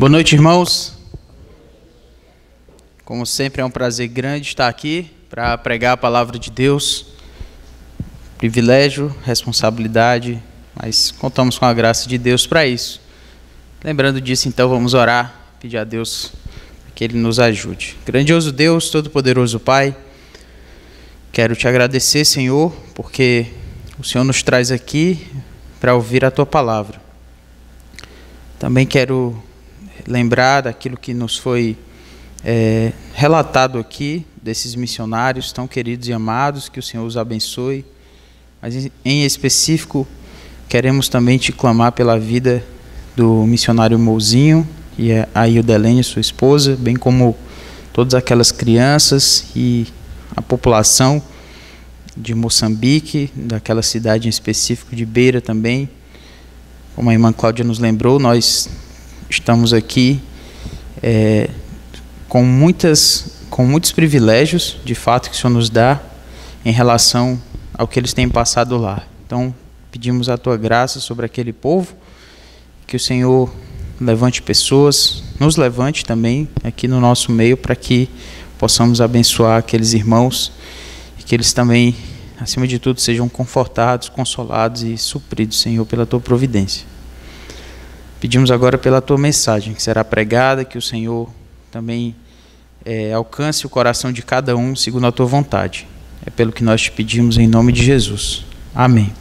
Boa noite, irmãos. Como sempre, é um prazer grande estar aqui para pregar a palavra de Deus. Privilégio, responsabilidade, mas contamos com a graça de Deus para isso. Lembrando disso, então, vamos orar, pedir a Deus que Ele nos ajude. Grandioso Deus, todo-poderoso Pai, quero te agradecer, Senhor, porque o Senhor nos traz aqui para ouvir a Tua palavra. Também quero lembrar daquilo que nos foi relatado aqui, desses missionários tão queridos e amados, que o Senhor os abençoe. Mas em específico, queremos também te clamar pela vida do missionário Mouzinho e a Ildelene, sua esposa, bem como todas aquelas crianças e a população de Moçambique, daquela cidade em específico de Beira também. Como a irmã Cláudia nos lembrou, nós estamos aqui com muitos privilégios, de fato, que o Senhor nos dá em relação ao que eles têm passado lá. Então, pedimos a Tua graça sobre aquele povo, que o Senhor levante pessoas, nos levante também aqui no nosso meio, para que possamos abençoar aqueles irmãos e que eles também, acima de tudo, sejam confortados, consolados e supridos, Senhor, pela Tua providência. Pedimos agora pela Tua mensagem, que será pregada, que o Senhor também alcance o coração de cada um segundo a Tua vontade. É pelo que nós te pedimos em nome de Jesus. Amém.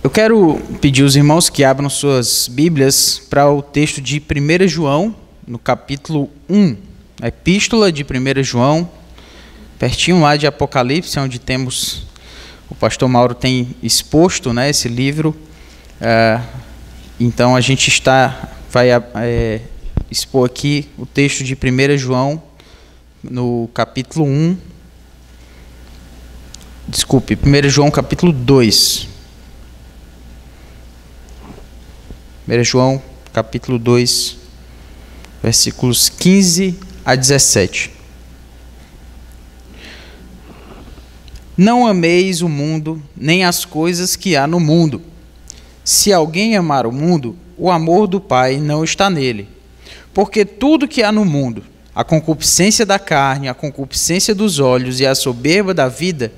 Eu quero pedir aos irmãos que abram suas Bíblias para o texto de 1 João, no capítulo 1. A epístola de 1 João, pertinho lá de Apocalipse, onde temos, o pastor Mauro tem exposto, né, esse livro. Então a gente vai expor aqui o texto de 1 João, no capítulo 1. Desculpe, 1 João capítulo 2. 1 João capítulo 2, versículos 15 a 17. Não ameis o mundo, nem as coisas que há no mundo. Se alguém amar o mundo, o amor do Pai não está nele. Porque tudo que há no mundo, a concupiscência da carne, a concupiscência dos olhos e a soberba da vida,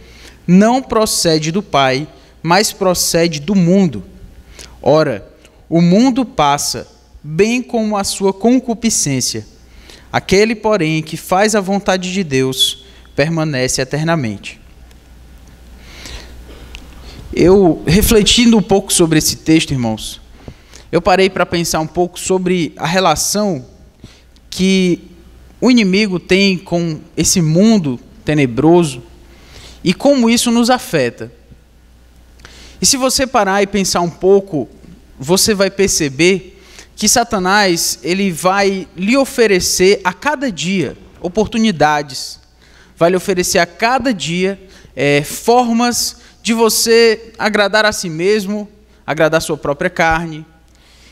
não procede do Pai, mas procede do mundo. Ora, o mundo passa, bem como a sua concupiscência. Aquele, porém, que faz a vontade de Deus, permanece eternamente. Eu, refletindo um pouco sobre esse texto, irmãos, eu parei para pensar um pouco sobre a relação que o inimigo tem com esse mundo tenebroso e como isso nos afeta. E se você parar e pensar um pouco, você vai perceber que Satanás, ele vai lhe oferecer a cada dia oportunidades, vai lhe oferecer a cada dia formas de você agradar a si mesmo, agradar a sua própria carne.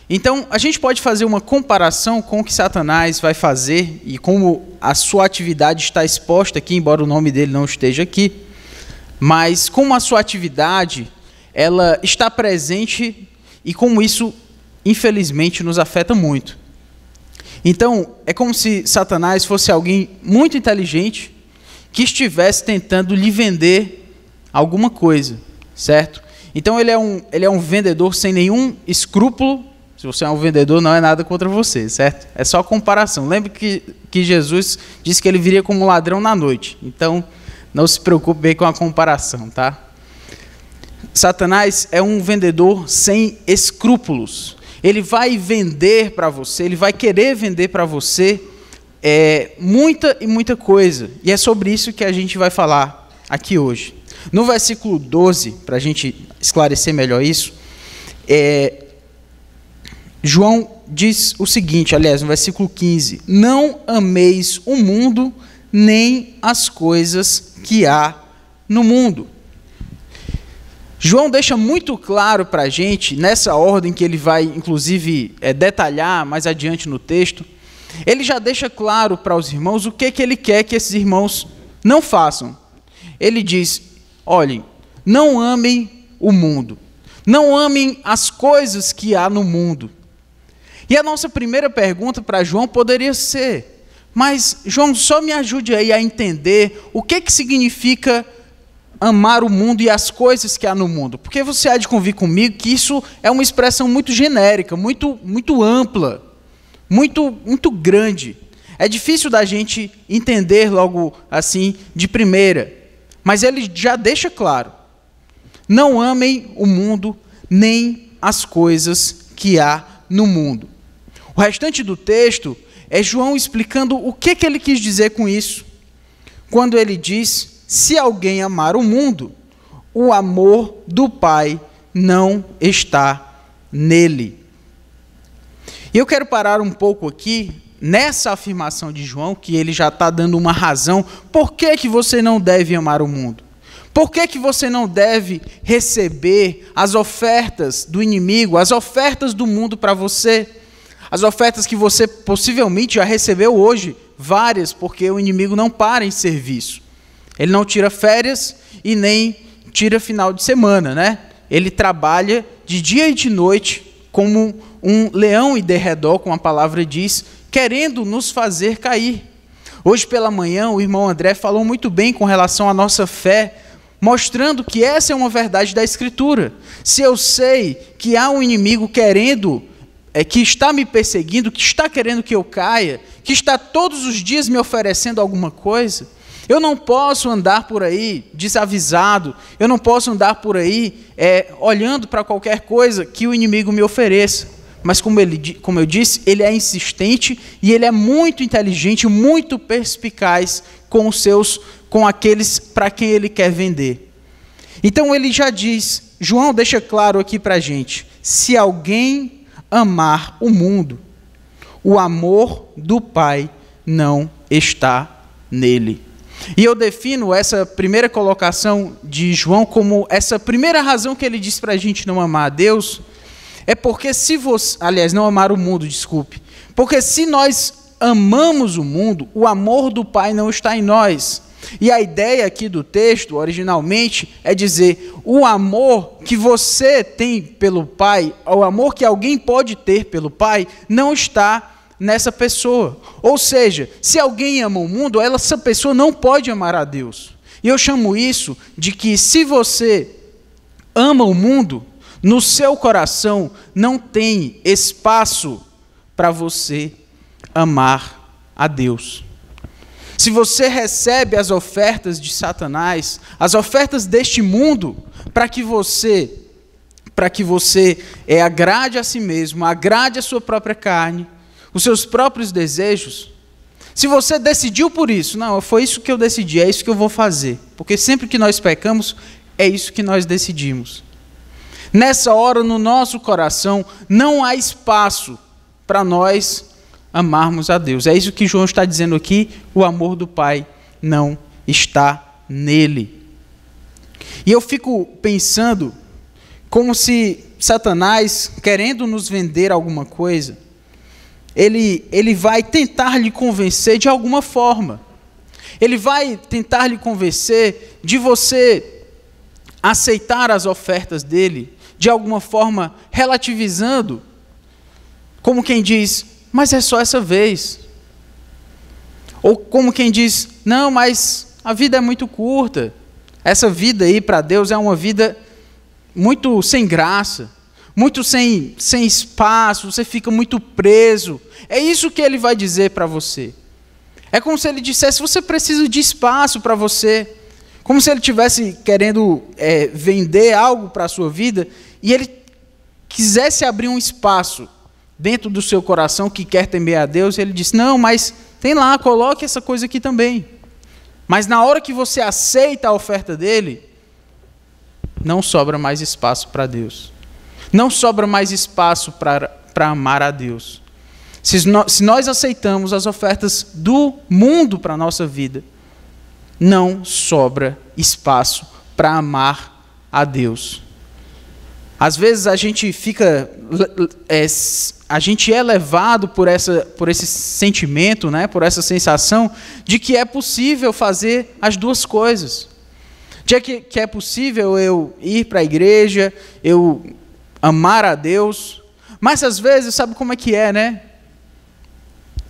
Então, a gente pode fazer uma comparação com o que Satanás vai fazer e como a sua atividade está exposta aqui, embora o nome dele não esteja aqui, mas como a sua atividade ela está presente e como isso, infelizmente, nos afeta muito. Então, é como se Satanás fosse alguém muito inteligente que estivesse tentando lhe vender alguma coisa, certo? Então, ele é um vendedor sem nenhum escrúpulo. Se você é um vendedor, não é nada contra você, certo? É só comparação. Lembre que Jesus disse que ele viria como ladrão na noite. Então, não se preocupe bem com a comparação, tá? Satanás é um vendedor sem escrúpulos. Ele vai vender para você, ele vai querer vender para você muita e muita coisa. E é sobre isso que a gente vai falar aqui hoje. No versículo 12, para a gente esclarecer melhor isso, João diz o seguinte, aliás, no versículo 15: não ameis o mundo, nem as coisas que há no mundo. João deixa muito claro para a gente, nessa ordem que ele vai, inclusive, detalhar mais adiante no texto, ele já deixa claro para os irmãos o que ele quer que esses irmãos não façam. Ele diz: olhem, não amem o mundo. Não amem as coisas que há no mundo. E a nossa primeira pergunta para João poderia ser: mas João, só me ajude aí a entender o que significa amar o mundo e as coisas que há no mundo. Porque você há de convir comigo que isso é uma expressão muito genérica, muito ampla, muito grande. É difícil da gente entender logo assim de primeira. Mas ele já deixa claro: não amem o mundo nem as coisas que há no mundo. O restante do texto é João explicando o que ele quis dizer com isso. Quando ele diz: se alguém amar o mundo, o amor do Pai não está nele. E eu quero parar um pouco aqui nessa afirmação de João, que ele já está dando uma razão. Por que você não deve amar o mundo? Por que você não deve receber as ofertas do inimigo, as ofertas do mundo para você? As ofertas que você possivelmente já recebeu hoje, várias, porque o inimigo não para em serviço. Ele não tira férias e nem tira final de semana, né? Ele trabalha de dia e de noite como um leão em derredor, como a palavra diz, querendo nos fazer cair. Hoje pela manhã o irmão André falou muito bem com relação à nossa fé, mostrando que essa é uma verdade da Escritura. Se eu sei que há um inimigo querendo, que está me perseguindo, que está querendo que eu caia, que está todos os dias me oferecendo alguma coisa, eu não posso andar por aí desavisado, eu não posso andar por aí olhando para qualquer coisa que o inimigo me ofereça. Mas como eu disse, ele é insistente e ele é muito inteligente, muito perspicaz com aqueles para quem ele quer vender. Então ele já diz, João deixa claro aqui para a gente: se alguém amar o mundo, o amor do Pai não está nele. E eu defino essa primeira colocação de João como essa primeira razão que ele diz para a gente não amar a Deus, é porque não amar o mundo, desculpe. Porque se nós amamos o mundo, o amor do Pai não está em nós. E a ideia aqui do texto, originalmente, é dizer: o amor que você tem pelo Pai, o amor que alguém pode ter pelo Pai, não está nessa pessoa. Ou seja, se alguém ama o mundo, essa pessoa não pode amar a Deus. E eu chamo isso de que se você ama o mundo, no seu coração não tem espaço para você amar a Deus. Se você recebe as ofertas de Satanás, as ofertas deste mundo, para que você agrade a si mesmo, agrade a sua própria carne, os seus próprios desejos, se você decidiu por isso, não, foi isso que eu decidi, é isso que eu vou fazer, porque sempre que nós pecamos, é isso que nós decidimos. Nessa hora, no nosso coração, não há espaço para nós amarmos a Deus. É isso que João está dizendo aqui: o amor do Pai não está nele. E eu fico pensando como se Satanás, querendo nos vender alguma coisa, ele vai tentar lhe convencer de alguma forma. Ele vai tentar lhe convencer de você aceitar as ofertas dele, de alguma forma relativizando, como quem diz: mas é só essa vez. Ou como quem diz: não, mas a vida é muito curta. Essa vida aí para Deus é uma vida muito sem graça, muito sem espaço, você fica muito preso. É isso que ele vai dizer para você. É como se ele dissesse: você precisa de espaço para você. Como se ele estivesse querendo vender algo para a sua vida e ele quisesse abrir um espaço dentro do seu coração que quer temer a Deus. Ele disse: não, mas tem lá, coloque essa coisa aqui também. Mas na hora que você aceita a oferta dele, não sobra mais espaço para Deus. Não sobra mais espaço para amar a Deus. Se nós aceitamos as ofertas do mundo para a nossa vida, não sobra espaço para amar a Deus. Às vezes a gente é levado por esse sentimento, né, por essa sensação de que é possível fazer as duas coisas. Dia que é possível eu ir para a igreja, eu amar a Deus, mas às vezes, sabe como é que é, né?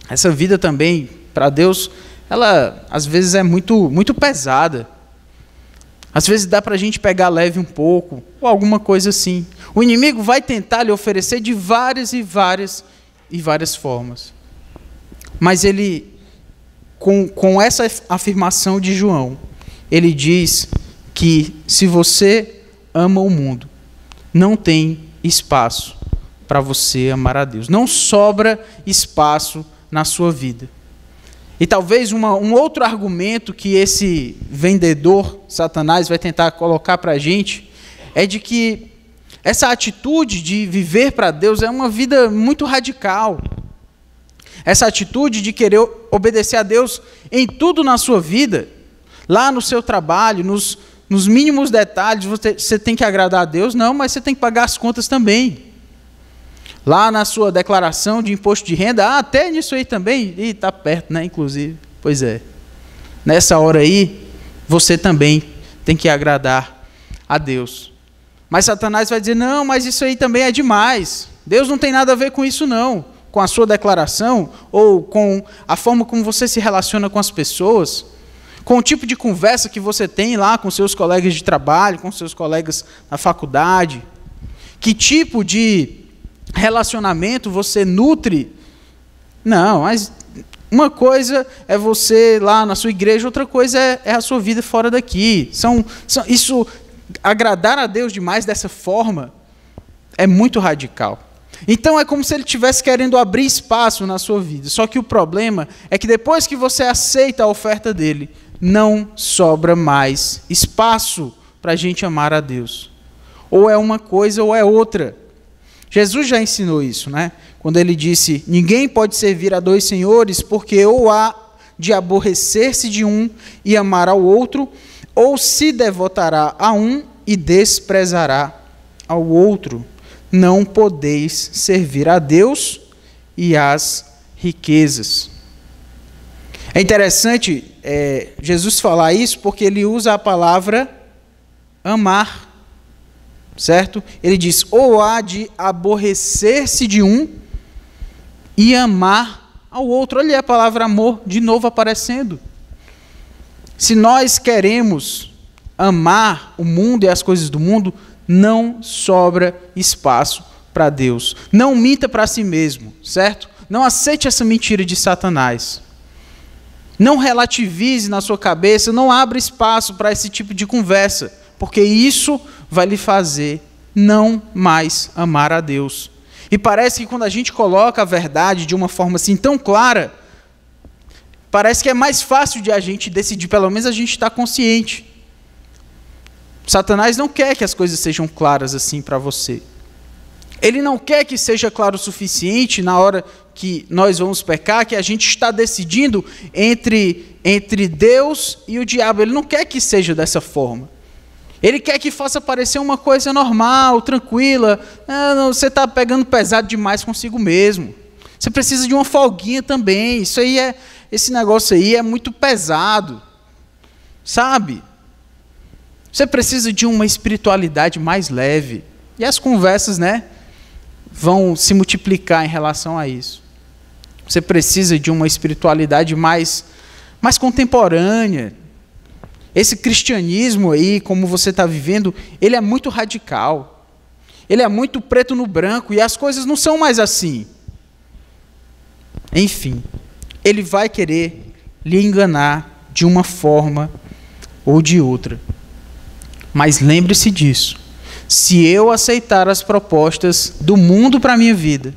Essa vida também, para Deus, ela às vezes é muito, muito pesada. Às vezes dá para a gente pegar leve um pouco, ou alguma coisa assim. O inimigo vai tentar lhe oferecer de várias formas. Mas ele, com essa afirmação de João, ele diz que se você ama o mundo, não tem espaço para você amar a Deus. Não sobra espaço na sua vida. E talvez um outro argumento que esse vendedor, Satanás, vai tentar colocar para a gente, é de que essa atitude de viver para Deus é uma vida muito radical. Essa atitude de querer obedecer a Deus em tudo na sua vida, lá no seu trabalho, nos mínimos detalhes, você tem que agradar a Deus, não, mas você tem que pagar as contas também. Lá na sua declaração de imposto de renda, até nisso aí também, está perto, né, inclusive. Pois é. Nessa hora aí, você também tem que agradar a Deus. Mas Satanás vai dizer, não, mas isso aí também é demais. Deus não tem nada a ver com isso não. Com a sua declaração, ou com a forma como você se relaciona com as pessoas, com o tipo de conversa que você tem lá com seus colegas de trabalho, com seus colegas na faculdade. Que tipo de relacionamento você nutre? Não, mas uma coisa é você lá na sua igreja, outra coisa é a sua vida fora daqui. Isso, agradar a Deus demais dessa forma, é muito radical. Então é como se ele estivesse querendo abrir espaço na sua vida. Só que o problema é que depois que você aceita a oferta dele, não sobra mais espaço para a gente amar a Deus. Ou é uma coisa ou é outra. Jesus já ensinou isso, né? Quando ele disse, ninguém pode servir a dois senhores, porque ou há de aborrecer-se de um e amar ao outro, ou se devotará a um e desprezará ao outro. Não podeis servir a Deus e às riquezas. É interessante Jesus falar isso porque ele usa a palavra amar, certo? Ele diz, ou há de aborrecer-se de um e amar ao outro. Olha a palavra amor de novo aparecendo. Se nós queremos amar o mundo e as coisas do mundo, não sobra espaço para Deus. Não minta para si mesmo, certo? Não aceite essa mentira de Satanás. Não relativize na sua cabeça, não abra espaço para esse tipo de conversa, porque isso vai lhe fazer não mais amar a Deus. E parece que quando a gente coloca a verdade de uma forma assim tão clara, parece que é mais fácil de a gente decidir, pelo menos a gente está consciente. Satanás não quer que as coisas sejam claras assim para você. Ele não quer que seja claro o suficiente na hora que nós vamos pecar, que a gente está decidindo entre Deus e o diabo. Ele não quer que seja dessa forma. Ele quer que faça parecer uma coisa normal, tranquila. Você está pegando pesado demais consigo mesmo. Você precisa de uma folguinha também. Esse negócio aí é muito pesado. Sabe? Você precisa de uma espiritualidade mais leve. E as conversas, né, vão se multiplicar em relação a isso. Você precisa de uma espiritualidade mais contemporânea. Esse cristianismo aí, como você está vivendo, ele é muito radical. Ele é muito preto no branco e as coisas não são mais assim. Enfim, ele vai querer lhe enganar de uma forma ou de outra. Mas lembre-se disso. Se eu aceitar as propostas do mundo para a minha vida,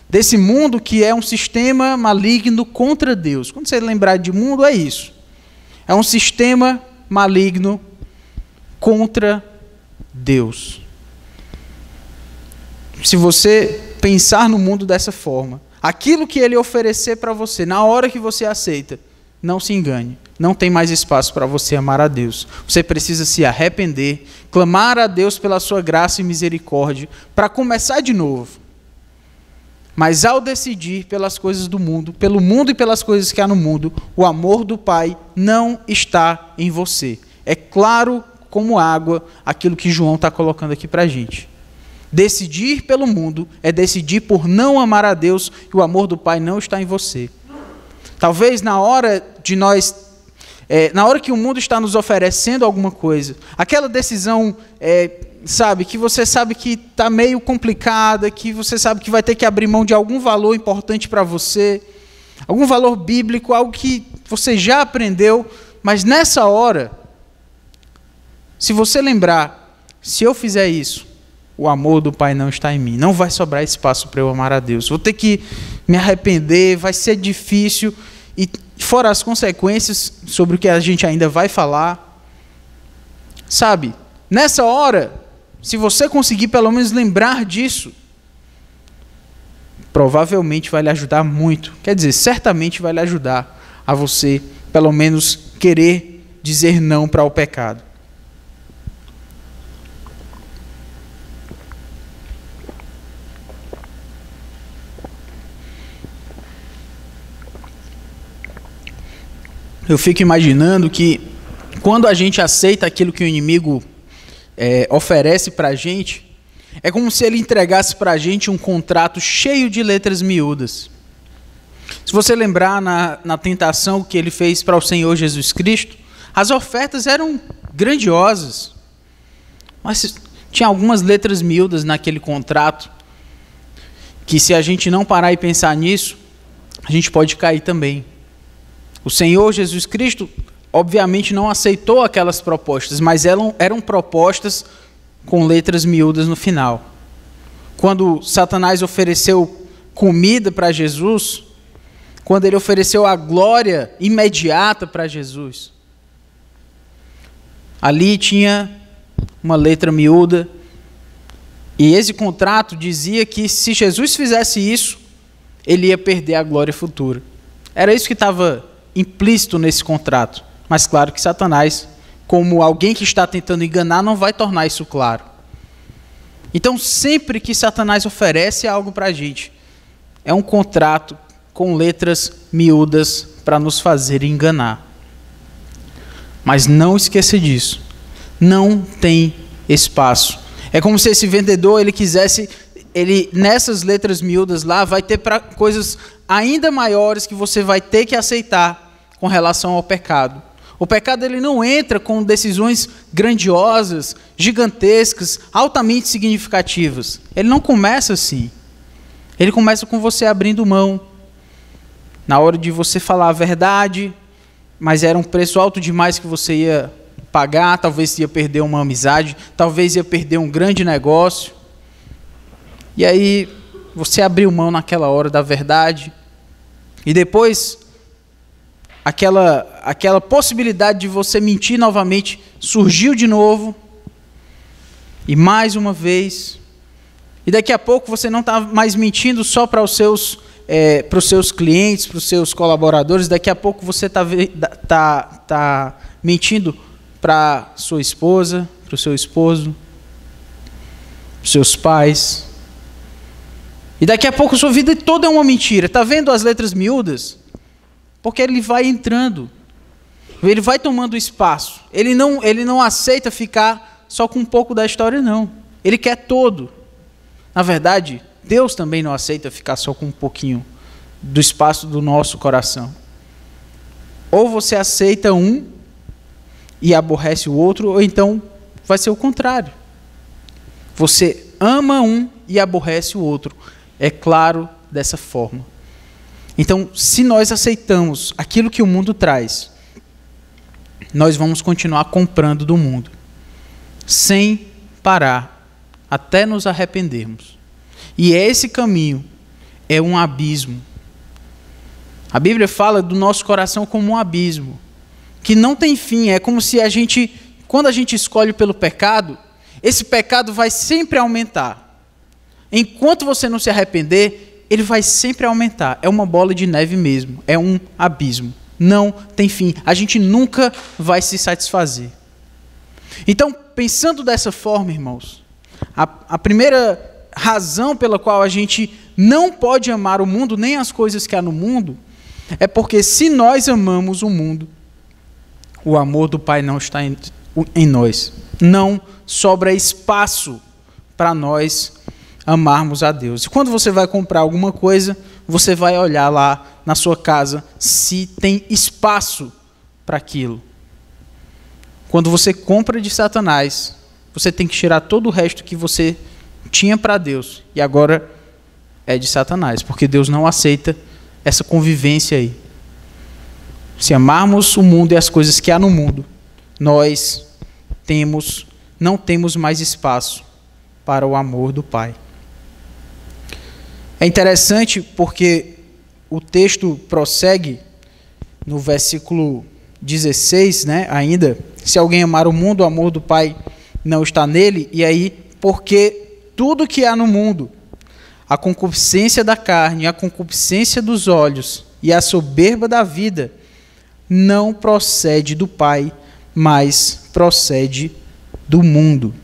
desse mundo que é um sistema maligno contra Deus. Quando você lembrar de mundo, é isso. É um sistema maligno contra Deus. Se você pensar no mundo dessa forma, aquilo que ele oferecer para você, na hora que você aceita, não se engane. Não tem mais espaço para você amar a Deus. Você precisa se arrepender, clamar a Deus pela sua graça e misericórdia, para começar de novo. Mas ao decidir pelas coisas do mundo, pelo mundo e pelas coisas que há no mundo, o amor do Pai não está em você. É claro como água aquilo que João está colocando aqui para a gente. Decidir pelo mundo é decidir por não amar a Deus e o amor do Pai não está em você. Talvez na hora que o mundo está nos oferecendo alguma coisa, aquela decisão, que você sabe que está meio complicada, que você sabe que vai ter que abrir mão de algum valor importante para você, algum valor bíblico, algo que você já aprendeu, mas nessa hora, se você lembrar, se eu fizer isso, o amor do Pai não está em mim, não vai sobrar espaço para eu amar a Deus, vou ter que me arrepender, vai ser difícil, e fora as consequências sobre o que a gente ainda vai falar, sabe, nessa hora, se você conseguir pelo menos lembrar disso, provavelmente vai lhe ajudar muito, quer dizer, certamente vai lhe ajudar a você, pelo menos, querer dizer não para o pecado. Eu fico imaginando que quando a gente aceita aquilo que o inimigo oferece para a gente, é como se ele entregasse para a gente um contrato cheio de letras miúdas. Se você lembrar na tentação que ele fez para o Senhor Jesus Cristo, as ofertas eram grandiosas, mas tinha algumas letras miúdas naquele contrato, que se a gente não parar e pensar nisso, a gente pode cair também. O Senhor Jesus Cristo, obviamente, não aceitou aquelas propostas, mas eram propostas com letras miúdas no final. Quando Satanás ofereceu comida para Jesus, quando ele ofereceu a glória imediata para Jesus, ali tinha uma letra miúda, e esse contrato dizia que se Jesus fizesse isso, ele ia perder a glória futura. Era isso que estava implícito nesse contrato. Mas claro que Satanás, como alguém que está tentando enganar, não vai tornar isso claro. Então, sempre que Satanás oferece algo para a gente, é um contrato com letras miúdas para nos fazer enganar. Mas não esqueça disso. Não tem espaço. É como se esse vendedor, ele nessas letras miúdas lá, vai ter para coisas ainda maiores que você vai ter que aceitar com relação ao pecado. O pecado ele não entra com decisões grandiosas, gigantescas, altamente significativas. Ele não começa assim. Ele começa com você abrindo mão. Na hora de você falar a verdade, mas era um preço alto demais que você ia pagar, talvez ia perder uma amizade, talvez ia perder um grande negócio. E aí você abriu mão naquela hora da verdade. E depois aquela possibilidade de você mentir novamente surgiu de novo, e mais uma vez, e daqui a pouco você não está mais mentindo só para os seus clientes, para os seus colaboradores, daqui a pouco você tá mentindo para sua esposa, para o seu esposo, para os seus pais, e daqui a pouco sua vida toda é uma mentira. Está vendo as letras miúdas? Porque ele vai entrando, ele vai tomando espaço, ele não aceita ficar só com um pouco da história, não. Ele quer todo. Na verdade, Deus também não aceita ficar só com um pouquinho do espaço do nosso coração. Ou você aceita um e aborrece o outro, ou então vai ser o contrário. Você ama um e aborrece o outro. É claro dessa forma. Então, se nós aceitamos aquilo que o mundo traz, nós vamos continuar comprando do mundo, sem parar, até nos arrependermos. E esse caminho é um abismo. A Bíblia fala do nosso coração como um abismo, que não tem fim. É como se quando a gente escolhe pelo pecado, esse pecado vai sempre aumentar. Enquanto você não se arrepender, ele vai sempre aumentar. É uma bola de neve mesmo. É um abismo. Não tem fim. A gente nunca vai se satisfazer. Então, pensando dessa forma, irmãos, a primeira razão pela qual a gente não pode amar o mundo, nem as coisas que há no mundo, é porque se nós amamos o mundo, o amor do Pai não está em nós. Não sobra espaço para nós amarmos a Deus. E quando você vai comprar alguma coisa, você vai olhar lá na sua casa se tem espaço para aquilo. Quando você compra de Satanás, você tem que tirar todo o resto que você tinha para Deus e agora é de Satanás, porque Deus não aceita essa convivência aí. Se amarmos o mundo e as coisas que há no mundo, nós não temos mais espaço para o amor do Pai. É interessante porque o texto prossegue no versículo 16, né, ainda, se alguém amar o mundo, o amor do Pai não está nele, e aí, porque tudo que há no mundo, a concupiscência da carne, a concupiscência dos olhos e a soberba da vida, não procede do Pai, mas procede do mundo.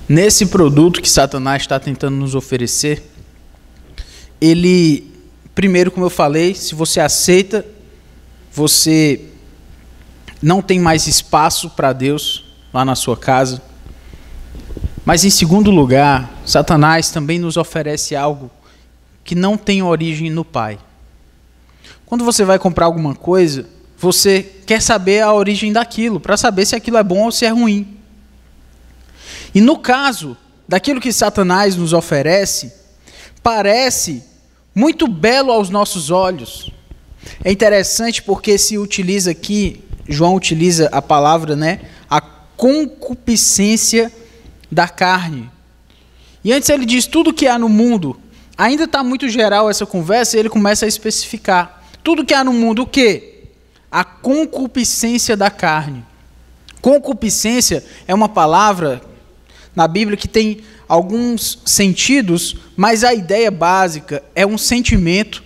Nesse produto que Satanás está tentando nos oferecer, ele, primeiro, como eu falei, se você aceita, você não tem mais espaço para Deus lá na sua casa. Mas, em segundo lugar, Satanás também nos oferece algo que não tem origem no Pai. Quando você vai comprar alguma coisa, você quer saber a origem daquilo, para saber se aquilo é bom ou se é ruim. E no caso daquilo que Satanás nos oferece, parece muito belo aos nossos olhos. É interessante porque se utiliza aqui, João utiliza a palavra, né, a concupiscência da carne. E antes ele diz tudo que há no mundo. Ainda está muito geral essa conversa e ele começa a especificar. Tudo que há no mundo, o quê? A concupiscência da carne. Concupiscência é uma palavra na Bíblia que tem alguns sentidos, mas a ideia básica é um sentimento.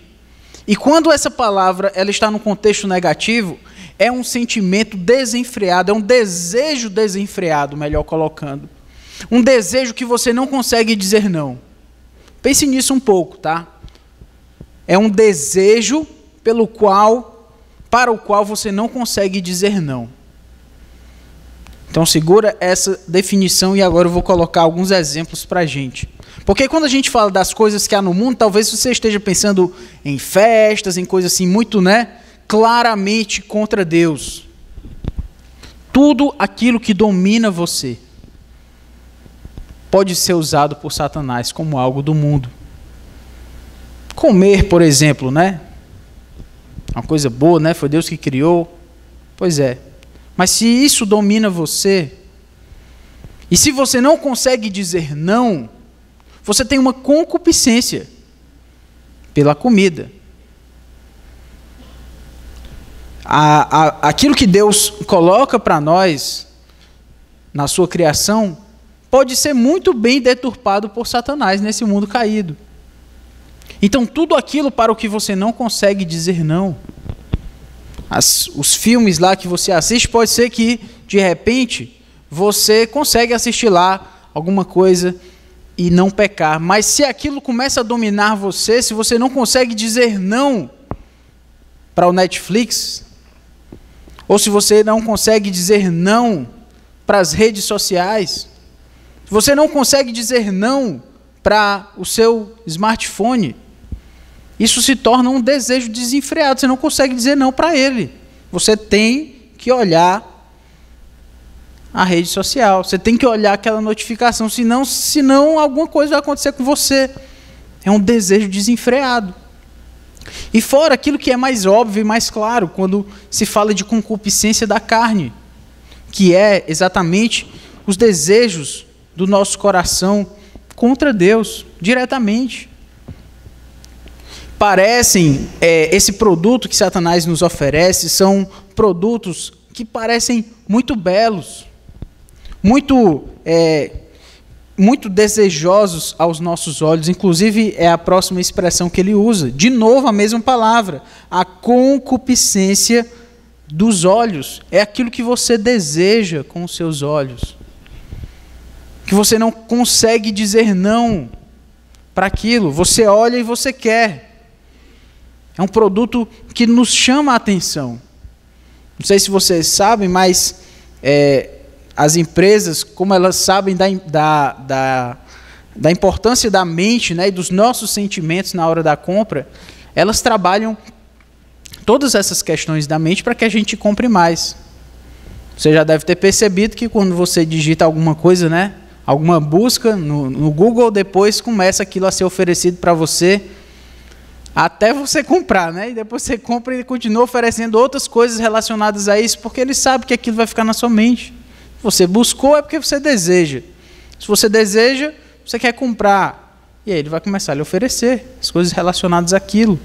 E quando essa palavra ela está no contexto negativo, é um sentimento desenfreado, é um desejo desenfreado, melhor colocando. Um desejo que você não consegue dizer não. Pense nisso um pouco, tá? É um desejo para o qual você não consegue dizer não. Então segura essa definição e agora eu vou colocar alguns exemplos para a gente. Porque quando a gente fala das coisas que há no mundo, talvez você esteja pensando em festas, em coisas assim muito, né, claramente contra Deus. Tudo aquilo que domina você pode ser usado por Satanás como algo do mundo. Comer, por exemplo, né? Uma coisa boa, né? Foi Deus que criou. Pois é. Mas se isso domina você, e se você não consegue dizer não, você tem uma concupiscência pela comida. Aquilo que Deus coloca para nós na sua criação pode ser muito bem deturpado por Satanás nesse mundo caído. Então tudo aquilo para o que você não consegue dizer não, os filmes lá que você assiste, pode ser que de repente você consegue assistir lá alguma coisa e não pecar, mas se aquilo começa a dominar você, se você não consegue dizer não para o Netflix, ou se você não consegue dizer não para as redes sociais, se você não consegue dizer não para o seu smartphone, isso se torna um desejo desenfreado. Você não consegue dizer não para ele. Você tem que olhar a rede social. Você tem que olhar aquela notificação. Senão alguma coisa vai acontecer com você. É um desejo desenfreado. E fora aquilo que é mais óbvio e mais claro, quando se fala de concupiscência da carne, que é exatamente os desejos do nosso coração contra Deus, diretamente. Esse produto que Satanás nos oferece são produtos que parecem muito belos, muito desejosos aos nossos olhos. Inclusive, é a próxima expressão que ele usa. De novo, a mesma palavra. A concupiscência dos olhos. É aquilo que você deseja com os seus olhos. Que você não consegue dizer não para aquilo. Você olha e você quer. É um produto que nos chama a atenção. Não sei se vocês sabem, mas as empresas, como elas sabem da importância da mente, né, e dos nossos sentimentos na hora da compra, elas trabalham todas essas questões da mente para que a gente compre mais. Você já deve ter percebido que quando você digita alguma coisa, né, alguma busca no Google, depois começa aquilo a ser oferecido para você, até você comprar, né? E depois você compra e continua oferecendo outras coisas relacionadas a isso, porque ele sabe que aquilo vai ficar na sua mente. Se você buscou, é porque você deseja. Se você deseja, você quer comprar. E aí ele vai começar a lhe oferecer as coisas relacionadas àquilo.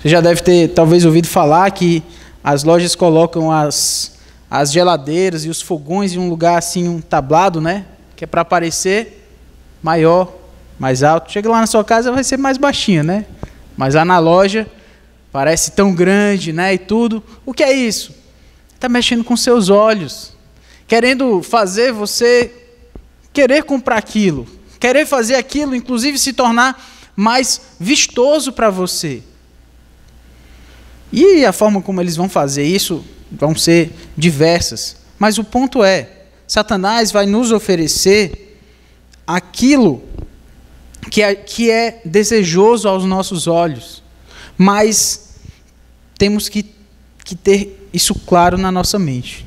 Você já deve ter, talvez, ouvido falar que as lojas colocam as geladeiras e os fogões em um lugar assim, um tablado, né? Que é para aparecer maior, mais alto. Chega lá na sua casa, vai ser mais baixinho, né? Mas lá na loja parece tão grande, né? E tudo. O que é isso? Está mexendo com seus olhos, querendo fazer você querer comprar aquilo, querer fazer aquilo, inclusive se tornar mais vistoso para você. E a forma como eles vão fazer isso vão ser diversas. Mas o ponto é, Satanás vai nos oferecer aquilo que é desejoso aos nossos olhos. Mas temos que ter isso claro na nossa mente.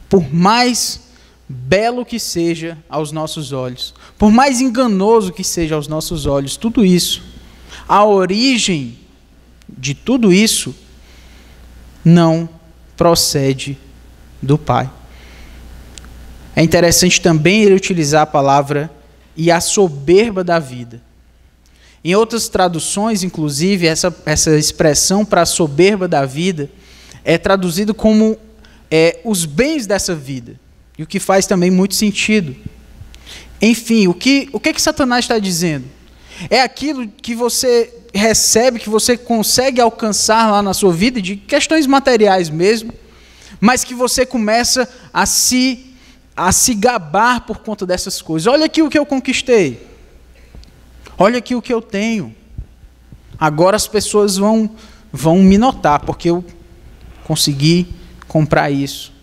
Por mais belo que seja aos nossos olhos, por mais enganoso que seja aos nossos olhos, tudo isso, a origem de tudo isso não procede do Pai. É interessante também ele utilizar a palavra "e a soberba da vida". Em outras traduções, inclusive, essa expressão para a soberba da vida é traduzido como os bens dessa vida, e o que faz também muito sentido. Enfim, o que Satanás está dizendo? É aquilo que você recebe, que você consegue alcançar lá na sua vida, de questões materiais mesmo, mas que você começa a se gabar por conta dessas coisas. Olha aqui o que eu conquistei. Olha aqui o que eu tenho. Agora as pessoas vão me notar, porque eu consegui comprar isso.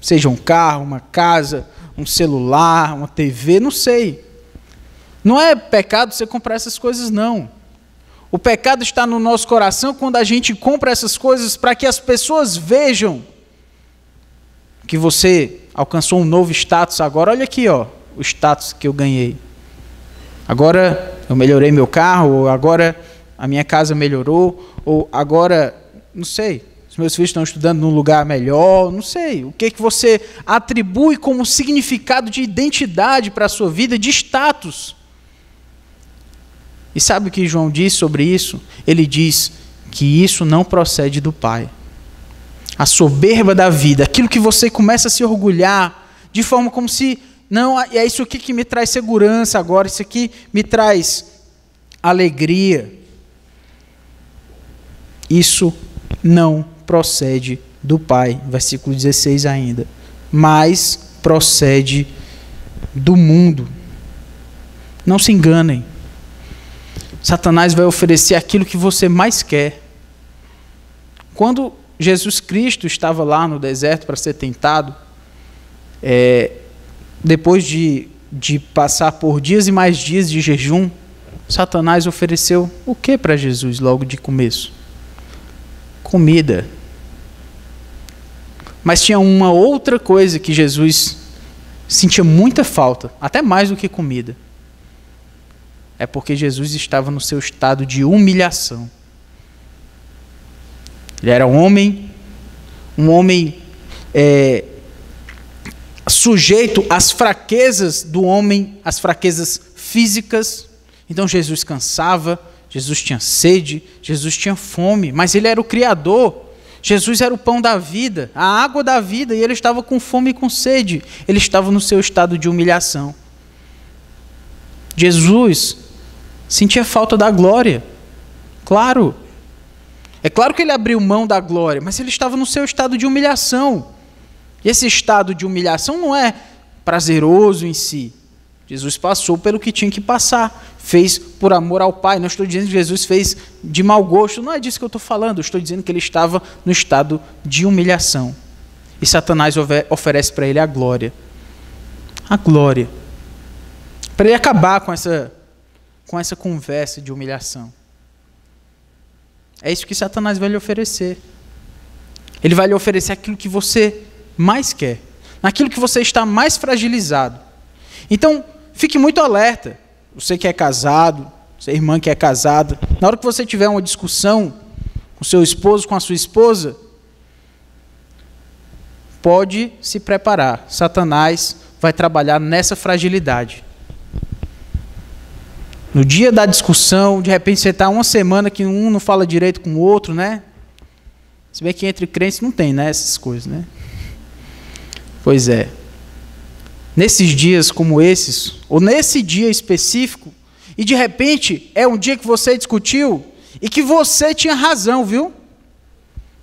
Seja um carro, uma casa, um celular, uma TV, não sei. Não é pecado você comprar essas coisas, não. O pecado está no nosso coração quando a gente compra essas coisas para que as pessoas vejam que você alcançou um novo status agora. Olha aqui, ó, o status que eu ganhei. Agora eu melhorei meu carro, ou agora a minha casa melhorou, ou agora, não sei, os meus filhos estão estudando num lugar melhor, não sei. O que você atribui como significado de identidade para a sua vida, de status. E sabe o que João diz sobre isso? Ele diz que isso não procede do Pai. A soberba da vida, aquilo que você começa a se orgulhar, de forma como se, não, é isso aqui que me traz segurança agora, isso aqui me traz alegria. Isso não procede do Pai, versículo 16 ainda, mas procede do mundo. Não se enganem. Satanás vai oferecer aquilo que você mais quer. Quando Jesus Cristo estava lá no deserto para ser tentado, depois de passar por dias e mais dias de jejum, Satanás ofereceu o que para Jesus logo de começo? Comida. Mas tinha uma outra coisa que Jesus sentia muita falta, até mais do que comida. É porque Jesus estava no seu estado de humilhação. Ele era um homem sujeito às fraquezas do homem, às fraquezas físicas. Então Jesus cansava, Jesus tinha sede, Jesus tinha fome, mas ele era o Criador. Jesus era o pão da vida, a água da vida, e ele estava com fome e com sede. Ele estava no seu estado de humilhação. Jesus sentia falta da glória. Claro. É claro que ele abriu mão da glória, mas ele estava no seu estado de humilhação. E esse estado de humilhação não é prazeroso em si. Jesus passou pelo que tinha que passar, fez por amor ao Pai. Não estou dizendo que Jesus fez de mau gosto, não é disso que eu estou falando. Eu estou dizendo que ele estava no estado de humilhação. E Satanás oferece para ele a glória. A glória. Para ele acabar com essa conversa de humilhação. É isso que Satanás vai lhe oferecer. Ele vai lhe oferecer aquilo que você mais quer, naquilo que você está mais fragilizado. Então, fique muito alerta. Você que é casado, você irmã que é casada, na hora que você tiver uma discussão com seu esposo, com a sua esposa, pode se preparar. Satanás vai trabalhar nessa fragilidade. No dia da discussão, de repente você está uma semana que um não fala direito com o outro, né? Se bem que entre crentes não tem, né, essas coisas, né? Pois é. Nesses dias como esses, ou nesse dia específico, e de repente é um dia que você discutiu e que você tinha razão, viu?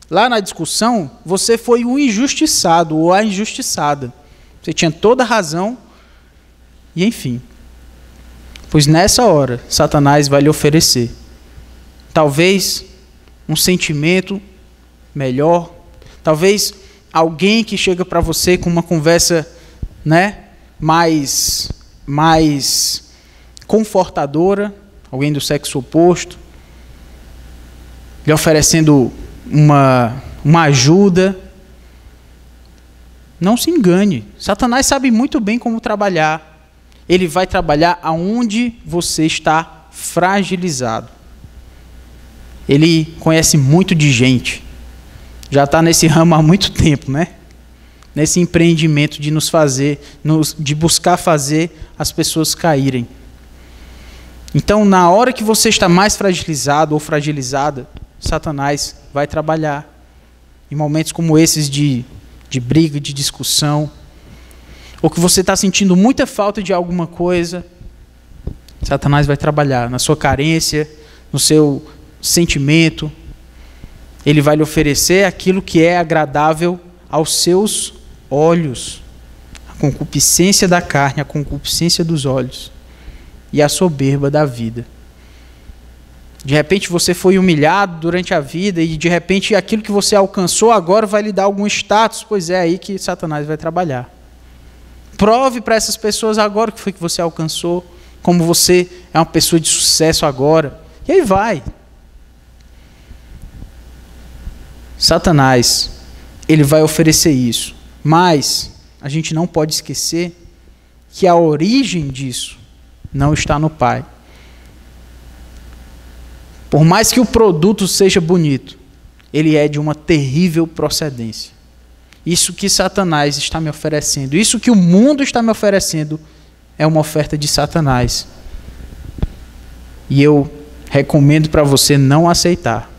Lá na discussão, você foi o injustiçado ou a injustiçada. Você tinha toda a razão e enfim. Pois nessa hora, Satanás vai lhe oferecer talvez um sentimento melhor, talvez alguém que chega para você com uma conversa, né, mais confortadora, alguém do sexo oposto, lhe oferecendo uma ajuda. Não se engane, Satanás sabe muito bem como trabalhar. Ele vai trabalhar aonde você está fragilizado. Ele conhece muito de gente. Já está nesse ramo há muito tempo, né? Nesse empreendimento de de buscar fazer as pessoas caírem. Então, na hora que você está mais fragilizado ou fragilizada, Satanás vai trabalhar. Em momentos como esses de briga, de discussão, ou que você está sentindo muita falta de alguma coisa, Satanás vai trabalhar na sua carência, no seu sentimento. Ele vai lhe oferecer aquilo que é agradável aos seus olhos. A concupiscência da carne, a concupiscência dos olhos e a soberba da vida. De repente você foi humilhado durante a vida e de repente aquilo que você alcançou agora vai lhe dar algum status. Pois é aí que Satanás vai trabalhar. Prove para essas pessoas agora o que foi que você alcançou, como você é uma pessoa de sucesso agora. E aí vai. Satanás, ele vai oferecer isso. Mas a gente não pode esquecer que a origem disso não está no Pai. Por mais que o produto seja bonito, ele é de uma terrível procedência. Isso que Satanás está me oferecendo, isso que o mundo está me oferecendo, é uma oferta de Satanás. E eu recomendo para você não aceitar.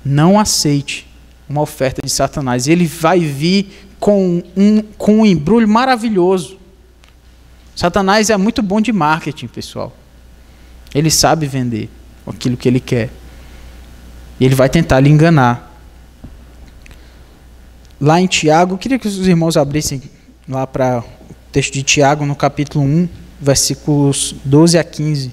Não aceite uma oferta de Satanás. Ele vai vir com um embrulho maravilhoso. Satanás é muito bom de marketing, pessoal. Ele sabe vender aquilo que ele quer. E ele vai tentar lhe enganar. Lá em Tiago, eu queria que os irmãos abrissem lá para o texto de Tiago, no capítulo 1, versículos 12 a 15.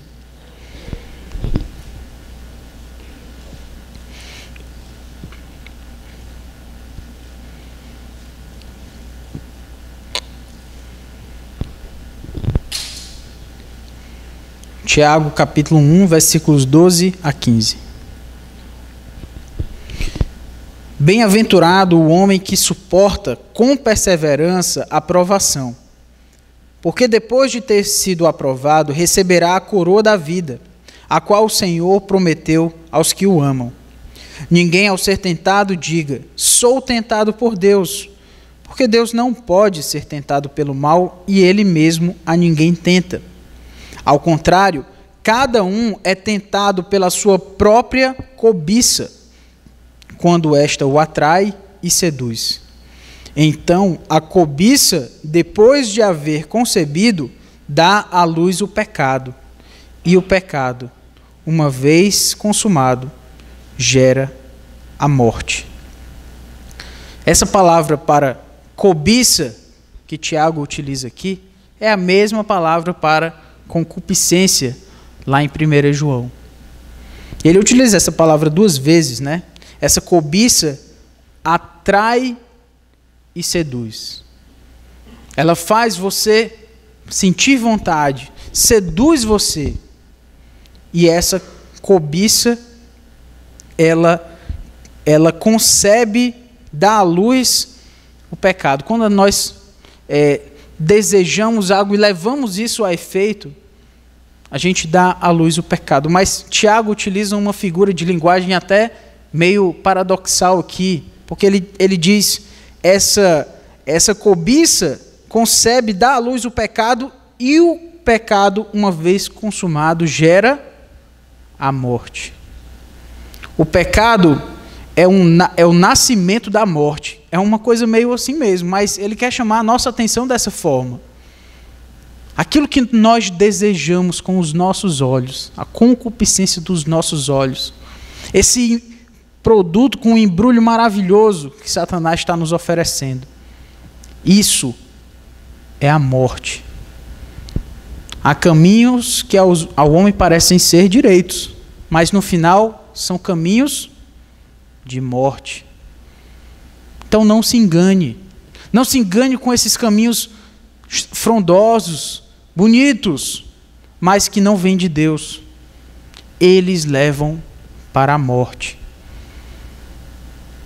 Tiago, capítulo 1, versículos 12 a 15. Bem-aventurado o homem que suporta com perseverança a provação, porque depois de ter sido aprovado, receberá a coroa da vida, a qual o Senhor prometeu aos que o amam. Ninguém, ao ser tentado, diga: sou tentado por Deus, porque Deus não pode ser tentado pelo mal e Ele mesmo a ninguém tenta. Ao contrário, cada um é tentado pela sua própria cobiça, quando esta o atrai e seduz. Então, a cobiça, depois de haver concebido, dá à luz o pecado. E o pecado, uma vez consumado, gera a morte. Essa palavra para cobiça que Tiago utiliza aqui é a mesma palavra para concupiscência, lá em 1 João. Ele utiliza essa palavra 2 vezes, né? Essa cobiça atrai e seduz. Ela faz você sentir vontade, seduz você. E essa cobiça, ela concebe, dá à luz o pecado. Quando nós desejamos algo e levamos isso a efeito, a gente dá à luz o pecado. Mas Tiago utiliza uma figura de linguagem até meio paradoxal aqui, porque ele diz, essa cobiça concebe, dá à luz o pecado, e o pecado, uma vez consumado, gera a morte. O pecado é o nascimento da morte. É uma coisa meio assim mesmo, mas ele quer chamar a nossa atenção dessa forma. Aquilo que nós desejamos com os nossos olhos, a concupiscência dos nossos olhos, esse produto com um embrulho maravilhoso que Satanás está nos oferecendo, isso é a morte. Há caminhos que ao homem parecem ser direitos, mas no final são caminhos de morte. Então não se engane. Não se engane com esses caminhos frondosos, bonitos, mas que não vêm de Deus. Eles levam para a morte.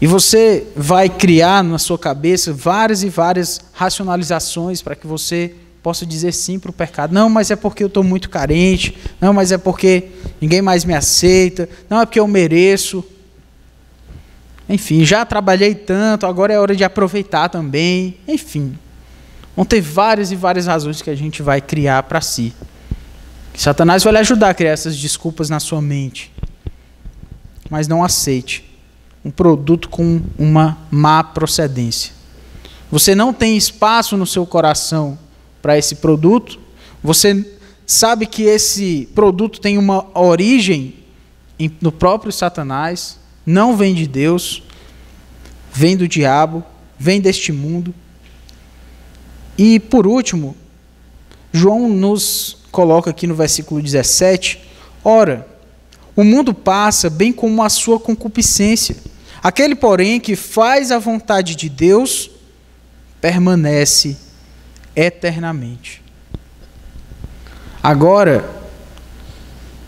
E você vai criar na sua cabeça várias e várias racionalizações para que você possa dizer sim para o pecado. Não, mas é porque eu estou muito carente. Não, mas é porque ninguém mais me aceita. Não, é porque eu mereço. Enfim, já trabalhei tanto, agora é hora de aproveitar também. Enfim, vão ter várias e várias razões que a gente vai criar para si. Satanás vai lhe ajudar a criar essas desculpas na sua mente. Mas não aceite um produto com uma má procedência. Você não tem espaço no seu coração para esse produto. Você sabe que esse produto tem uma origem no próprio Satanás, não vem de Deus, vem do diabo, vem deste mundo. E por último, João nos coloca aqui no versículo 17, ora, o mundo passa bem como a sua concupiscência. Aquele, porém, que faz a vontade de Deus, permanece eternamente. Agora,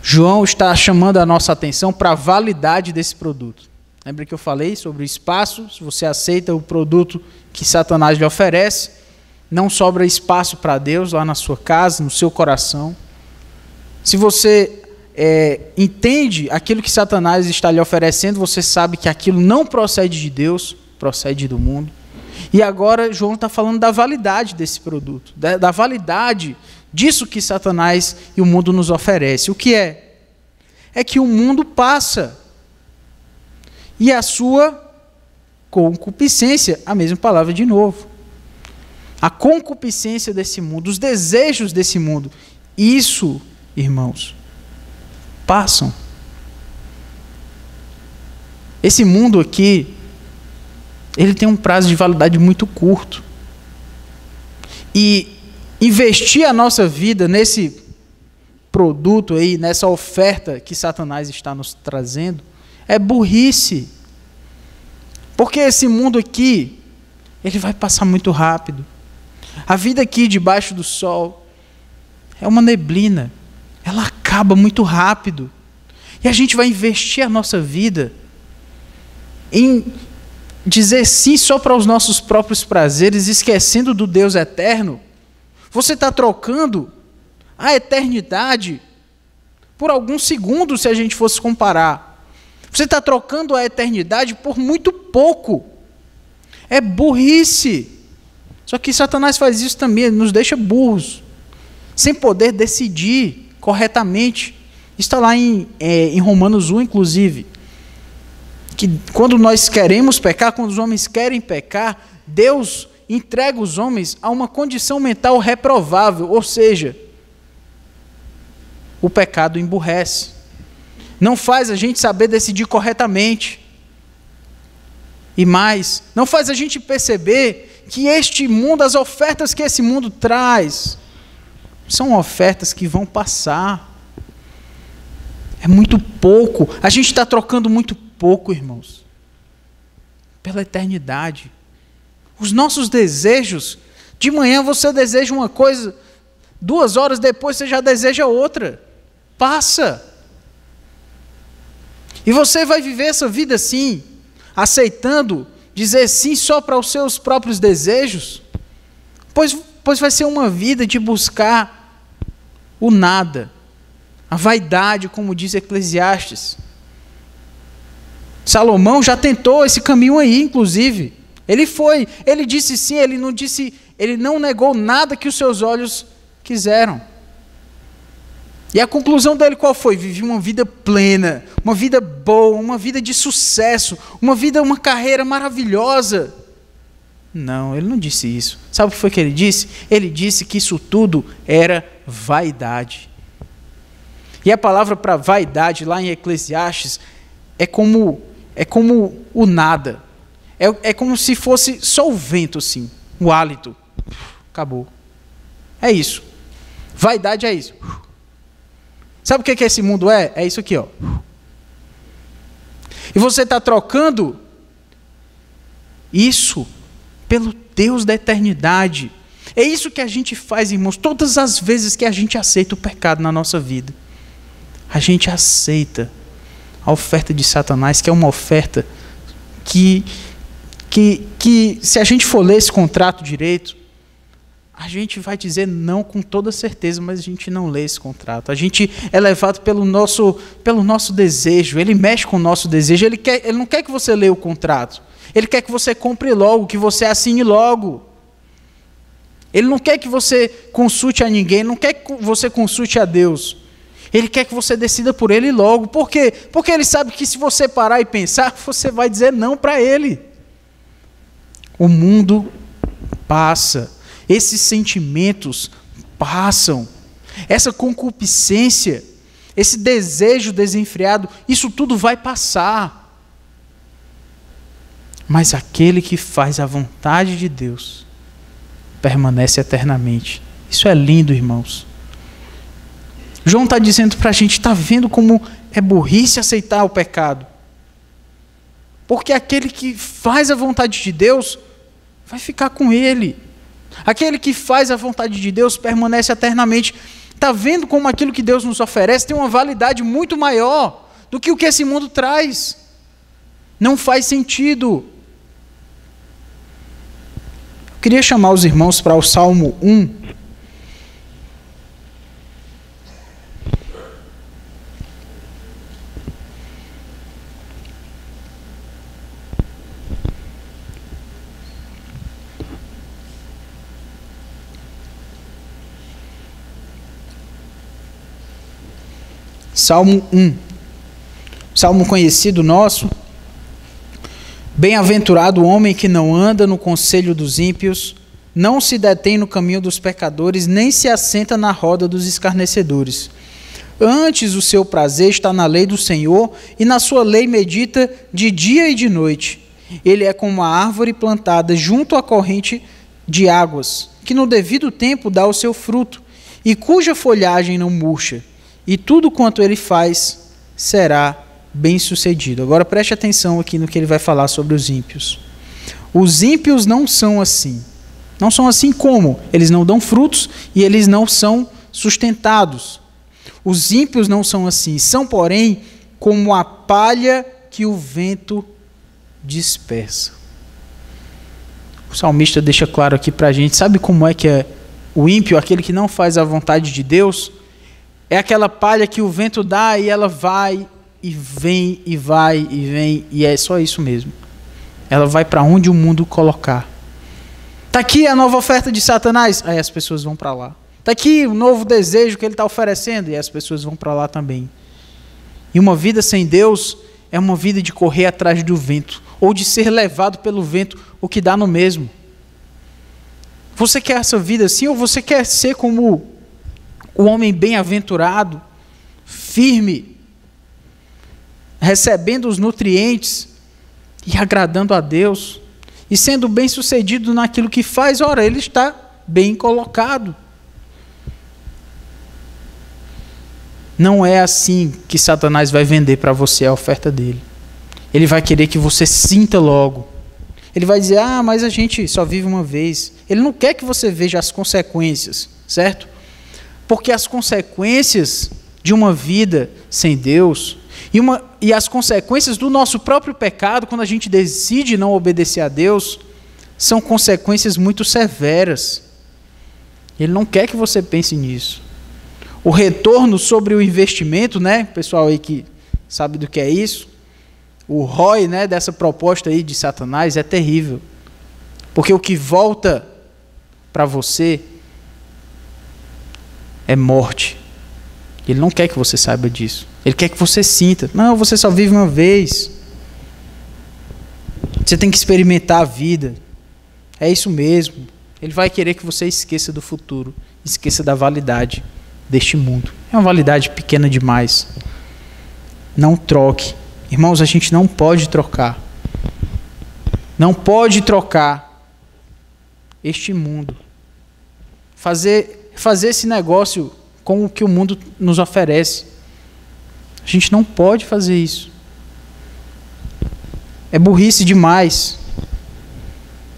João está chamando a nossa atenção para a validade desse produto. Lembra que eu falei sobre o espaço? Se você aceita o produto que Satanás lhe oferece, não sobra espaço para Deus lá na sua casa, no seu coração. Se você entende aquilo que Satanás está lhe oferecendo, você sabe que aquilo não procede de Deus, procede do mundo. E agora João está falando da validade desse produto, da validade disso que Satanás e o mundo nos oferece. O que é? É que o mundo passa. E a sua concupiscência, a mesma palavra de novo. A concupiscência desse mundo, os desejos desse mundo, isso, irmãos, passam. Esse mundo aqui, ele tem um prazo de validade muito curto. E investir a nossa vida nesse produto aí, nessa oferta que Satanás está nos trazendo, é burrice. Porque esse mundo aqui, ele vai passar muito rápido. A vida aqui debaixo do sol é uma neblina. Ela acaba muito rápido. E a gente vai investir a nossa vida em dizer sim só para os nossos próprios prazeres, esquecendo do Deus eterno. Você está trocando a eternidade por alguns segundos, se a gente fosse comparar. Você está trocando a eternidade por muito pouco. É burrice. Só que Satanás faz isso também, ele nos deixa burros, sem poder decidir corretamente. Está lá em Romanos 1, inclusive, que quando nós queremos pecar, quando os homens querem pecar, Deus entrega os homens a uma condição mental reprovável, ou seja, o pecado emburrece. Não faz a gente saber decidir corretamente. E mais, não faz a gente perceber que este mundo, as ofertas que esse mundo traz, são ofertas que vão passar. É muito pouco. A gente está trocando muito pouco, irmãos, pela eternidade. Os nossos desejos, de manhã você deseja uma coisa, 2 horas depois você já deseja outra. Passa. E você vai viver essa vida assim, aceitando dizer sim só para os seus próprios desejos? Pois vai ser uma vida de buscar o nada. A vaidade, como diz Eclesiastes. Salomão já tentou esse caminho aí, inclusive. Ele disse sim, ele não negou nada que os seus olhos quiseram. E a conclusão dele qual foi? Vivi uma vida plena, uma vida boa, uma vida de sucesso, uma carreira maravilhosa. Não, ele não disse isso. Sabe o que foi que ele disse? Ele disse que isso tudo era vaidade. E a palavra para vaidade lá em Eclesiastes é como o nada. É como se fosse só o vento assim, o hálito. Acabou. É isso. Vaidade é isso. Sabe o que esse mundo é? É isso aqui, ó. E você está trocando isso pelo Deus da eternidade. É isso que a gente faz, irmãos, todas as vezes que a gente aceita o pecado na nossa vida. A gente aceita a oferta de Satanás, que é uma oferta que se a gente for ler esse contrato direito, a gente vai dizer não com toda certeza, mas a gente não lê esse contrato. A gente é levado pelo nosso desejo, ele mexe com o nosso desejo, ele não quer que você leia o contrato, ele quer que você compre logo, que você assine logo. Ele não quer que você consulte a ninguém, ele não quer que você consulte a Deus. Ele quer que você decida por ele logo. Por quê? Porque ele sabe que se você parar e pensar, você vai dizer não para ele. O mundo passa. Esses sentimentos passam. Essa concupiscência, esse desejo desenfreado, isso tudo vai passar. Mas aquele que faz a vontade de Deus permanece eternamente. Isso é lindo, irmãos. João está dizendo para a gente, está vendo como é burrice aceitar o pecado? Porque aquele que faz a vontade de Deus vai ficar com ele. Aquele que faz a vontade de Deus permanece eternamente. Está vendo como aquilo que Deus nos oferece tem uma validade muito maior do que o que esse mundo traz? Não faz sentido. Eu queria chamar os irmãos para o Salmo 1. Salmo 1, salmo conhecido nosso. Bem-aventurado o homem que não anda no conselho dos ímpios, não se detém no caminho dos pecadores, nem se assenta na roda dos escarnecedores. Antes o seu prazer está na lei do Senhor, e na sua lei medita de dia e de noite. Ele é como uma árvore plantada junto à corrente de águas, que no devido tempo dá o seu fruto, e cuja folhagem não murcha. E tudo quanto ele faz será bem-sucedido. Agora preste atenção aqui no que ele vai falar sobre os ímpios. Os ímpios não são assim. Não são assim como? Eles não dão frutos e eles não são sustentados. Os ímpios não são assim. São, porém, como a palha que o vento dispersa. O salmista deixa claro aqui para a gente. Sabe como é que é o ímpio, aquele que não faz a vontade de Deus? É aquela palha que o vento dá e ela vai e vem e vai e vem, e é só isso mesmo. Ela vai para onde o mundo colocar. Está aqui a nova oferta de Satanás, aí as pessoas vão para lá. Está aqui o novo desejo que ele está oferecendo, e as pessoas vão para lá também. E uma vida sem Deus é uma vida de correr atrás do vento, ou de ser levado pelo vento, o que dá no mesmo. Você quer essa vida assim, ou você quer ser como o homem bem-aventurado, firme, recebendo os nutrientes e agradando a Deus, e sendo bem-sucedido naquilo que faz? Ora, ele está bem colocado. Não é assim que Satanás vai vender para você a oferta dele. Ele vai querer que você sinta logo. Ele vai dizer, mas a gente só vive uma vez. Ele não quer que você veja as consequências, certo? Porque as consequências de uma vida sem Deus e as consequências do nosso próprio pecado, quando a gente decide não obedecer a Deus, são consequências muito severas. Ele não quer que você pense nisso. O retorno sobre o investimento, né? Pessoal aí que sabe do que é isso, o ROI, né, dessa proposta aí de Satanás é terrível. Porque o que volta para você é morte. Ele não quer que você saiba disso. Ele quer que você sinta. Não, você só vive uma vez. Você tem que experimentar a vida. É isso mesmo. Ele vai querer que você esqueça do futuro. Esqueça da validade deste mundo. É uma validade pequena demais. Não troque. Irmãos, a gente não pode trocar. Não pode trocar este mundo. Fazer esse negócio com o que o mundo nos oferece. A gente não pode fazer isso. É burrice demais.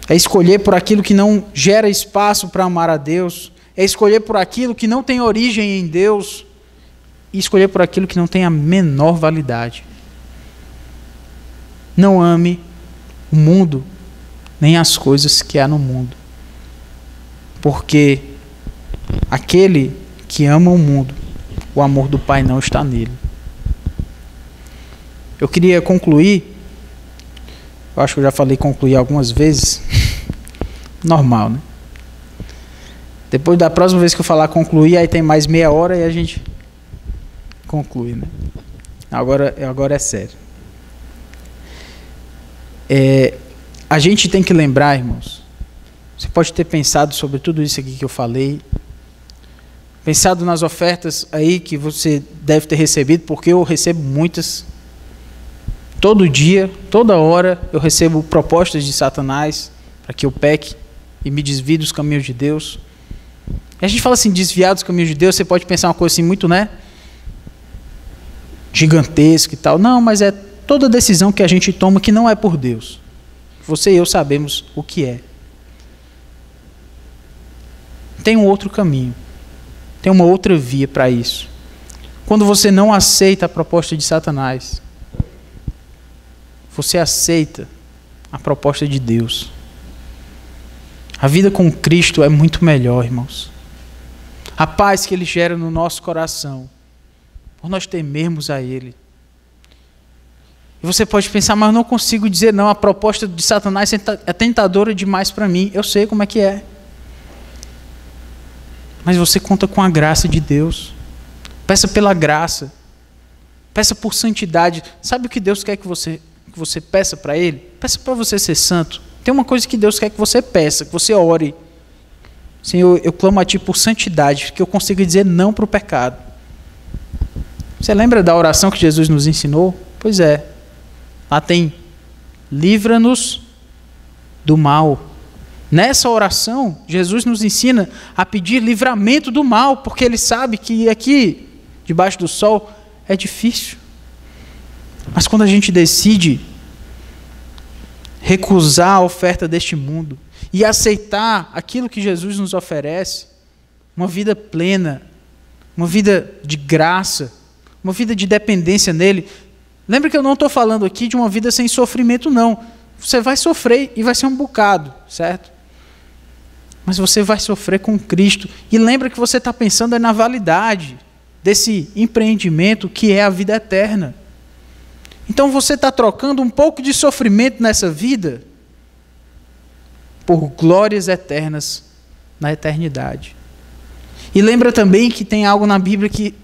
É escolher por aquilo que não gera espaço para amar a Deus. É escolher por aquilo que não tem origem em Deus. E escolher por aquilo que não tem a menor validade. Não ame o mundo, nem as coisas que há no mundo. Porque aquele que ama o mundo, o amor do Pai não está nele. Eu queria concluir, eu acho que eu já falei concluir algumas vezes, normal, né? Depois da próxima vez que eu falar concluir, aí tem mais meia hora e a gente conclui, né? Agora é sério. A gente tem que lembrar, irmãos, você pode ter pensado sobre tudo isso aqui que eu falei, pensado nas ofertas aí que você deve ter recebido, porque eu recebo muitas. Todo dia, toda hora, eu recebo propostas de Satanás para que eu peque e me desvie dos caminhos de Deus. E a gente fala assim, desviar dos caminhos de Deus, você pode pensar uma coisa assim muito, né? Gigantesca e tal. Não, mas é toda decisão que a gente toma que não é por Deus. Você e eu sabemos o que é. Tem um outro caminho. Tem uma outra via para isso. Quando você não aceita a proposta de Satanás, você aceita a proposta de Deus. A vida com Cristo é muito melhor, irmãos. A paz que Ele gera no nosso coração, por nós temermos a Ele. E você pode pensar, mas eu não consigo dizer não, a proposta de Satanás é tentadora demais para mim. Eu sei como é que é. Mas você conta com a graça de Deus. Peça pela graça. Peça por santidade. Sabe o que Deus quer que você peça para Ele? Peça para você ser santo. Tem uma coisa que Deus quer que você peça, que você ore. Senhor, eu clamo a Ti por santidade, que eu consiga dizer não para o pecado. Você lembra da oração que Jesus nos ensinou? Pois é. Lá tem, livra-nos do mal. Nessa oração, Jesus nos ensina a pedir livramento do mal, porque Ele sabe que aqui, debaixo do sol, é difícil. Mas quando a gente decide recusar a oferta deste mundo e aceitar aquilo que Jesus nos oferece, uma vida plena, uma vida de graça, uma vida de dependência nele. Lembra que eu não estou falando aqui de uma vida sem sofrimento, não. Você vai sofrer e vai ser um bocado, certo? Mas você vai sofrer com Cristo. E lembra que você está pensando na validade desse empreendimento que é a vida eterna. Então você está trocando um pouco de sofrimento nessa vida por glórias eternas na eternidade. E lembra também que tem algo na Bíblia que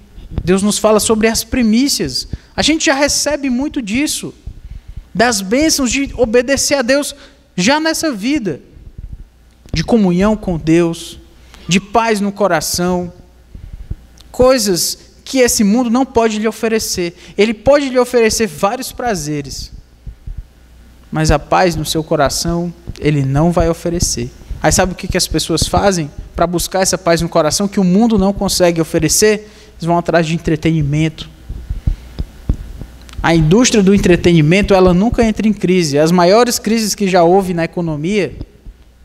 Deus nos fala sobre as primícias. A gente já recebe muito disso, das bênçãos de obedecer a Deus já nessa vida, de comunhão com Deus, de paz no coração, coisas que esse mundo não pode lhe oferecer. Ele pode lhe oferecer vários prazeres, mas a paz no seu coração, Ele não vai oferecer. Aí sabe o que as pessoas fazem para buscar essa paz no coração que o mundo não consegue oferecer? eles vão atrás de entretenimento. A indústria do entretenimento, ela nunca entra em crise. As maiores crises que já houve na economia,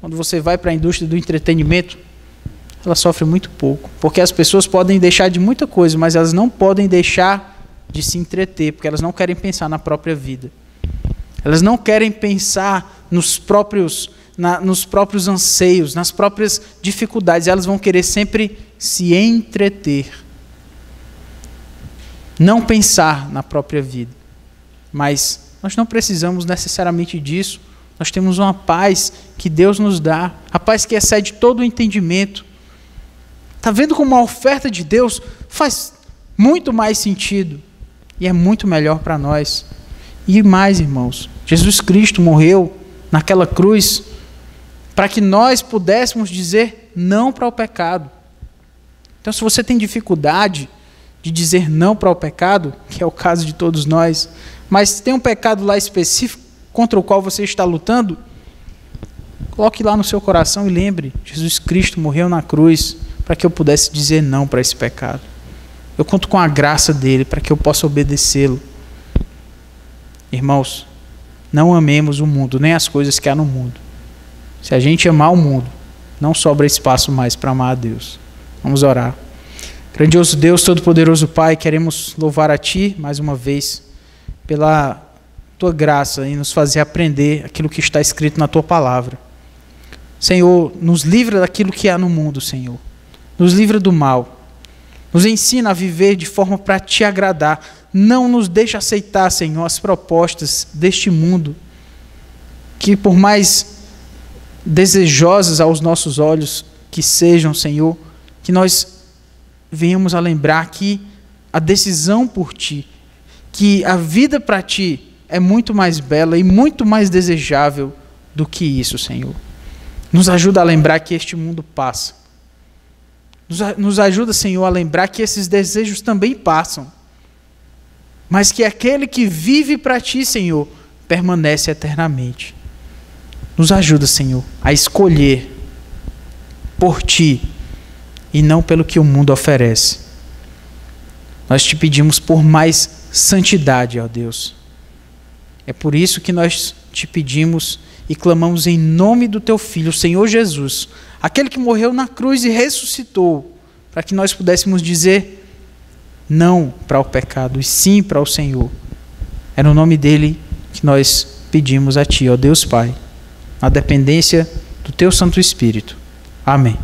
quando você vai para a indústria do entretenimento, ela sofre muito pouco. Porque as pessoas podem deixar de muita coisa, mas elas não podem deixar de se entreter, porque elas não querem pensar na própria vida. Elas não querem pensar nos próprios anseios, nas próprias dificuldades. Elas vão querer sempre se entreter. Não pensar na própria vida. Mas nós não precisamos necessariamente disso. Nós temos uma paz que Deus nos dá, a paz que excede todo o entendimento. Está vendo como a oferta de Deus faz muito mais sentido e é muito melhor para nós. E mais, irmãos, Jesus Cristo morreu naquela cruz para que nós pudéssemos dizer não para o pecado. Então, se você tem dificuldade de dizer não para o pecado, que é o caso de todos nós, mas tem um pecado lá específico contra o qual você está lutando, coloque lá no seu coração e lembre, Jesus Cristo morreu na cruz para que eu pudesse dizer não para esse pecado. Eu conto com a graça dele para que eu possa obedecê-lo. Irmãos, não amemos o mundo, nem as coisas que há no mundo. Se a gente amar o mundo, não sobra espaço mais para amar a Deus. Vamos orar. Grandioso Deus, todo-poderoso Pai, queremos louvar a Ti mais uma vez pela Tua graça e nos fazer aprender aquilo que está escrito na Tua palavra. Senhor, nos livra daquilo que há no mundo, Senhor. Nos livra do mal. Nos ensina a viver de forma para Te agradar. Não nos deixa aceitar, Senhor, as propostas deste mundo, que por mais desejosas aos nossos olhos que sejam, Senhor, que nós venhamos a lembrar que a decisão por Ti, que a vida para Ti é muito mais bela e muito mais desejável do que isso, Senhor. Nos ajuda a lembrar que este mundo passa. Nos ajuda, Senhor, a lembrar que esses desejos também passam, mas que aquele que vive para Ti, Senhor, permanece eternamente. Nos ajuda, Senhor, a escolher por Ti e não pelo que o mundo oferece. Nós Te pedimos por mais santidade, ó Deus. É por isso que nós Te pedimos e clamamos em nome do Teu Filho, Senhor Jesus, aquele que morreu na cruz e ressuscitou, para que nós pudéssemos dizer não para o pecado e sim para o Senhor. É no nome dele que nós pedimos a Ti, ó Deus Pai, na dependência do Teu Santo Espírito. Amém.